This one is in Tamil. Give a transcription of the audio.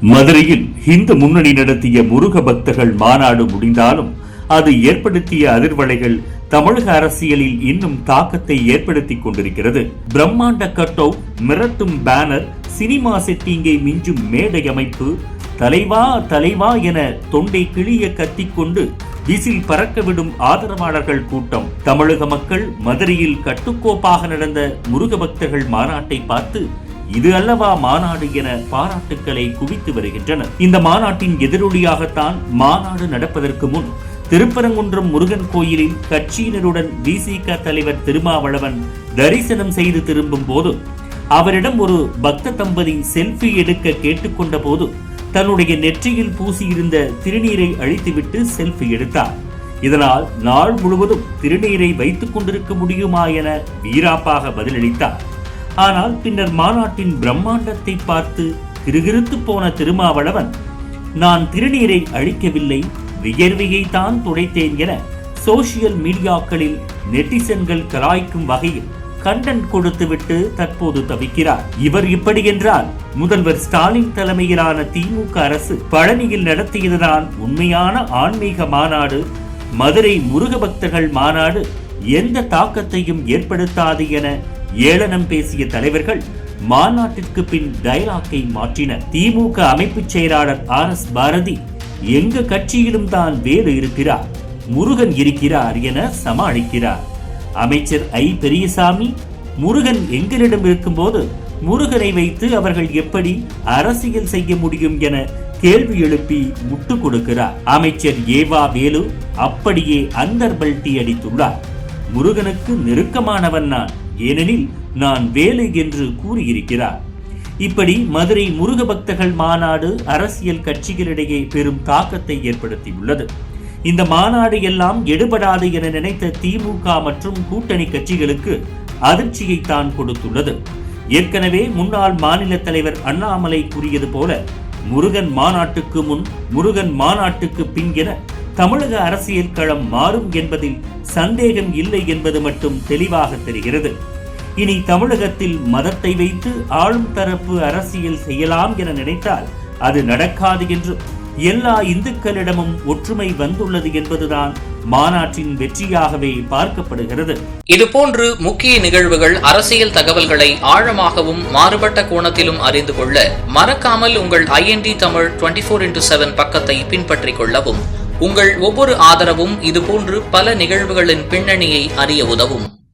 மதுரையில் இந்து முன்னணி நடத்திய முருக பக்தர்கள் மாநாடு முடிந்தாலும் அது ஏற்படுத்திய அதிர்வலைகள் தமிழக அரசியலில் இன்னும் தாக்கத்தை ஏற்படுத்திக் கொண்டிருக்கிறது. பிரம்மாண்ட கட் அவுட், மிரட்டும் பேனர், சினிமா செட்டிங்கை மிஞ்சும் மேடை அமைப்பு, தலைவா தலைவா என தொண்டை கிழிய கத்திக்கொண்டு விசில் பறக்கவிடும் ஆதரவாளர்கள் கூட்டம். தமிழக மக்கள் மதுரையில் கட்டுக்கோப்பாக நடந்த முருக பக்தர்கள் மாநாட்டை பார்த்து இது அல்லவா மாநாடு என பாராட்டுக்களை குவித்து வருகின்றனர். இந்த மாநாட்டின் எதிரொலியாகத்தான் மாநாடு நடப்பதற்கு முன் திருப்பரங்குன்றம் முருகன் கோயிலில் கட்சியினருடன் விசிக தலைவர் திருமாவளவன் தரிசனம் செய்து திரும்பும் போது அவரிடம் ஒரு பக்த தம்பதி செல்ஃபி எடுக்க கேட்டுக்கொண்ட போது தன்னுடைய நெற்றியில் பூசியிருந்த திருநீரை அழித்துவிட்டு செல்ஃபி எடுத்தார். இதனால் நாள் முழுவதும் திருநீரை வைத்துக் கொண்டிருக்க முடியுமா என வீராப்பாக பதிலளித்தார். ஆனால் பின்னர் மாநாட்டின் பிரம்மாண்டத்தை பார்த்து கிறுகிறுத்து போன திருமாவளவன், நான் திருநீரை அழிக்கவில்லை, வியர்வையை தான் துடைத்தேன் என சோசியல் மீடியாக்களில் நெட்டிசன்கள் கலாய்க்கும் வகையில் கண்டென்ட் கொடுத்துவிட்டு தற்போது தவிக்கிறார். இவர் இப்படி என்றால் முதல்வர் ஸ்டாலின் தலைமையிலான திமுக அரசு பழனியில் நடத்தியதுதான் உண்மையான ஆன்மீக மாநாடு. மதுரை முருக பக்தர்கள் மாநாடு எந்த தாக்கத்தையும் ஏற்படுத்தாது என ஏளனம் பேசிய தலைவர்கள் மாநாட்டிற்கு பின் டயலாக்கை மாற்றினர். திமுக அமைப்பு செயலாளர் RS பாரதி, எங்க கட்சியிலும் தான் வேலு இருக்கிறார், முருகன் இருக்கிறார் என சமாளிக்கிறார். அமைச்சர் பெரியசாமி, முருகன் எங்களிடம் இருக்கும்போது முருகனை வைத்து அவர்கள் எப்படி அரசியல் செய்ய முடியும் என கேள்வி எழுப்பி முட்டு கொடுக்கிறார். அமைச்சர் வேலு அப்படியே அந்தர்பல்ட்டி அடித்துள்ளார். முருகனுக்கு நெருக்கமானவன் நான், ஏனெனில் நான் வேலை என்று கூறியிருக்கிறார். இப்படி மதுரை முருக பக்தர்கள் மாநாடு அரசியல் கட்சிகளிடையே பெரும் தாக்கத்தை ஏற்படுத்தியுள்ளது. இந்த மாநாடு எல்லாம் எடுபடாது என நினைத்த திமுக மற்றும் கூட்டணி கட்சிகளுக்கு அதிர்ச்சியை தான் கொடுத்துள்ளது. ஏற்கனவே முன்னாள் மாநில தலைவர் அண்ணாமலை கூறியது போல முருகன் மாநாட்டுக்கு முன், முருகன் மாநாட்டுக்கு பின் என தமிழக அரசியல் களம் மாறும் என்பதில் சந்தேகம் இல்லை என்பது மட்டும் தெளிவாக தெரிகிறது. இனி தமிழகத்தில் மதத்தை வைத்து ஆளும் தரப்பு அரசியல் செய்யலாம் என நினைத்தால் அது நடக்காது என்றும் எல்லா இந்துக்களிடமும் ஒற்றுமை வந்துள்ளது என்பதுதான் மாநாட்டின் வெற்றியாகவே பார்க்கப்படுகிறது. இதுபோன்று முக்கிய நிகழ்வுகள், அரசியல் தகவல்களை ஆழமாகவும் மாறுபட்ட கோணத்திலும் அறிந்து கொள்ள மறக்காமல் உங்கள் IND தமிழ் 24x7 பக்கத்தை பின்பற்றிக் கொள்ளவும். உங்கள் ஒவ்வொரு ஆதரவும் இதுபோன்று பல நிகழ்வுகளின் பின்னணியை அறிய உதவும்.